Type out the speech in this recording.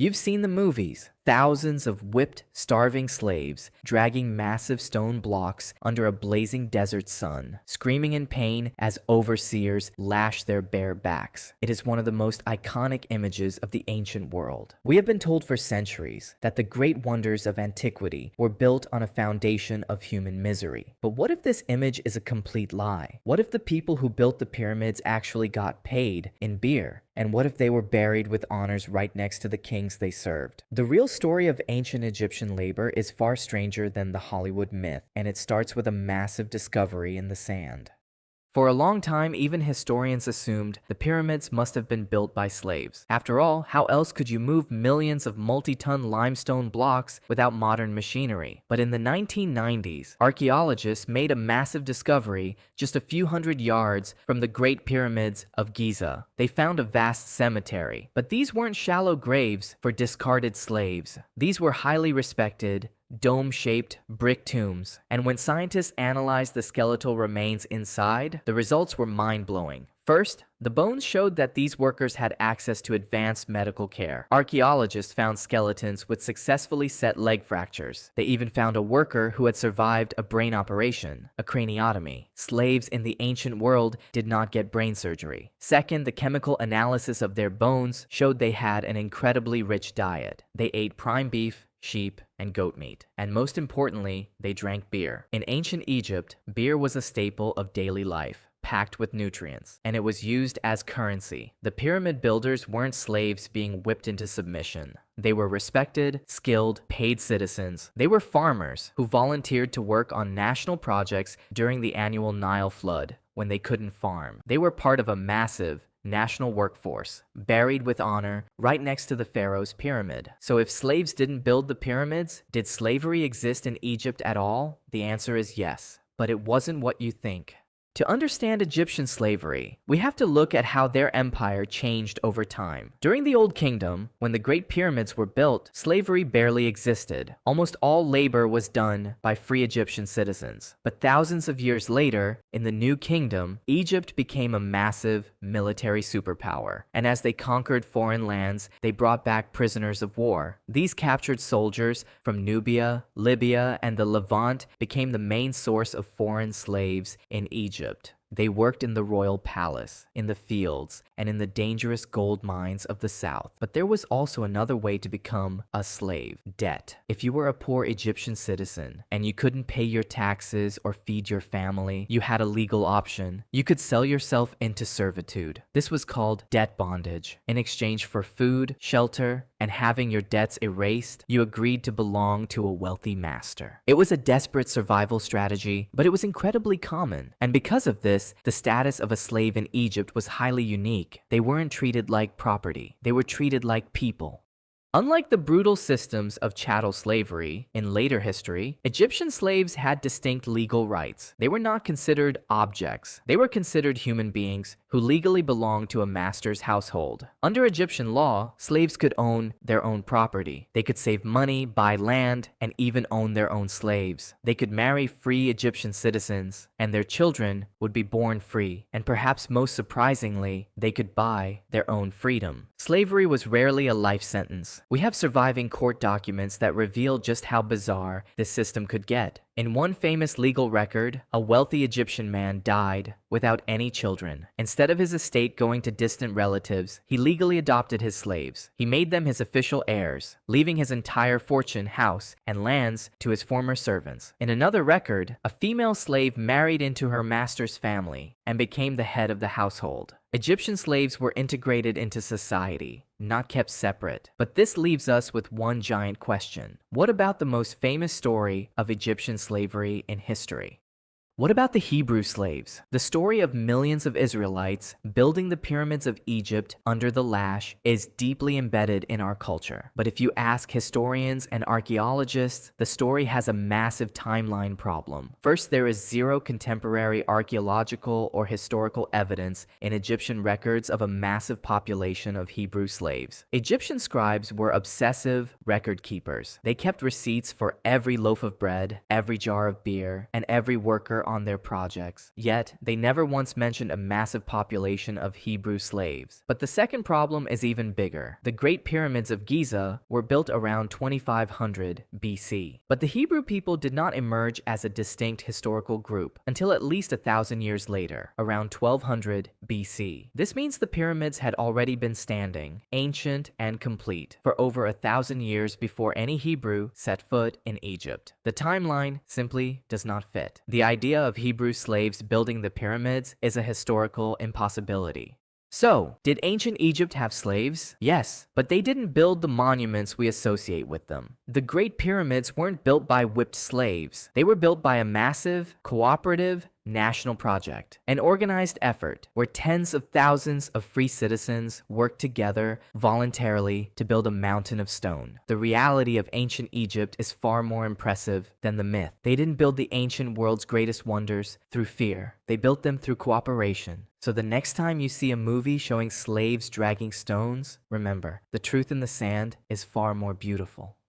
You've seen the movies. Thousands of whipped, starving slaves dragging massive stone blocks under a blazing desert sun, screaming in pain as overseers lash their bare backs. It is one of the most iconic images of the ancient world. We have been told for centuries that the great wonders of antiquity were built on a foundation of human misery. But what if this image is a complete lie? What if the people who built the pyramids actually got paid in beer? And what if they were buried with honors right next to the kings they served? The real story of ancient Egyptian labor is far stranger than the Hollywood myth, and it starts with a massive discovery in the sand. For a long time, even historians assumed the pyramids must have been built by slaves. After all, how else could you move millions of multi-ton limestone blocks without modern machinery? But in the 1990s, archaeologists made a massive discovery just a few hundred yards from the Great Pyramids of Giza. They found a vast cemetery, but these weren't shallow graves for discarded slaves. These were highly respected, dome-shaped brick tombs, and when scientists analyzed the skeletal remains inside, the results were mind-blowing. First, the bones showed that these workers had access to advanced medical care. Archaeologists found skeletons with successfully set leg fractures. They even found a worker who had survived a brain operation, a craniotomy. Slaves in the ancient world did not get brain surgery. Second, the chemical analysis of their bones showed they had an incredibly rich diet. They ate prime beef, sheep, and goat meat. And most importantly, they drank beer. In ancient Egypt, beer was a staple of daily life, packed with nutrients, and it was used as currency. The pyramid builders weren't slaves being whipped into submission. They were respected, skilled, paid citizens. They were farmers who volunteered to work on national projects during the annual Nile flood when they couldn't farm. They were part of a massive national workforce, buried with honor right next to the pharaoh's pyramid. So if slaves didn't build the pyramids, did slavery exist in Egypt at all? The answer is yes, but it wasn't what you think. To understand Egyptian slavery, we have to look at how their empire changed over time. During the Old Kingdom, when the Great Pyramids were built, slavery barely existed. Almost all labor was done by free Egyptian citizens. But thousands of years later, in the New Kingdom, Egypt became a massive military superpower. And as they conquered foreign lands, they brought back prisoners of war. These captured soldiers from Nubia, Libya, and the Levant became the main source of foreign slaves in Egypt. They worked in the royal palace, in the fields, and in the dangerous gold mines of the south. But there was also another way to become a slave: debt. If you were a poor Egyptian citizen and you couldn't pay your taxes or feed your family, you had a legal option. You could sell yourself into servitude. This was called debt bondage. In exchange for food, shelter, and having your debts erased, you agreed to belong to a wealthy master. It was a desperate survival strategy, but it was incredibly common. And because of this, the status of a slave in Egypt was highly unique. They weren't treated like property. They were treated like people. Unlike the brutal systems of chattel slavery in later history, Egyptian slaves had distinct legal rights. They were not considered objects. They were considered human beings who legally belonged to a master's household. Under Egyptian law, slaves could own their own property. They could save money, buy land, and even own their own slaves. They could marry free Egyptian citizens, and their children would be born free. And perhaps most surprisingly, they could buy their own freedom. Slavery was rarely a life sentence. We have surviving court documents that reveal just how bizarre this system could get. In one famous legal record, a wealthy Egyptian man died without any children. Instead of his estate going to distant relatives, he legally adopted his slaves. He made them his official heirs, leaving his entire fortune, house, and lands to his former servants. In another record, a female slave married into her master's family and became the head of the household. Egyptian slaves were integrated into society, not kept separate. But this leaves us with one giant question. What about the most famous story of Egyptian slavery in history? What about the Hebrew slaves? The story of millions of Israelites building the pyramids of Egypt under the lash is deeply embedded in our culture. But if you ask historians and archaeologists, the story has a massive timeline problem. First, there is zero contemporary archaeological or historical evidence in Egyptian records of a massive population of Hebrew slaves. Egyptian scribes were obsessive record keepers. They kept receipts for every loaf of bread, every jar of beer, and every worker on their projects. Yet, they never once mentioned a massive population of Hebrew slaves. But the second problem is even bigger. The Great Pyramids of Giza were built around 2500 BC. But the Hebrew people did not emerge as a distinct historical group until at least 1,000 years later, around 1200 BC. This means the pyramids had already been standing, ancient and complete, for over 1,000 years before any Hebrew set foot in Egypt. The timeline simply does not fit. The idea of Hebrew slaves building the pyramids is a historical impossibility. So, did ancient Egypt have slaves? Yes, but they didn't build the monuments we associate with them. The Great Pyramids weren't built by whipped slaves. They were built by a massive, cooperative, national project, an organized effort where tens of thousands of free citizens worked together voluntarily to build a mountain of stone. The reality of ancient Egypt is far more impressive than the myth. They didn't build the ancient world's greatest wonders through fear. They built them through cooperation. So the next time you see a movie showing slaves dragging stones, remember, the truth in the sand is far more beautiful.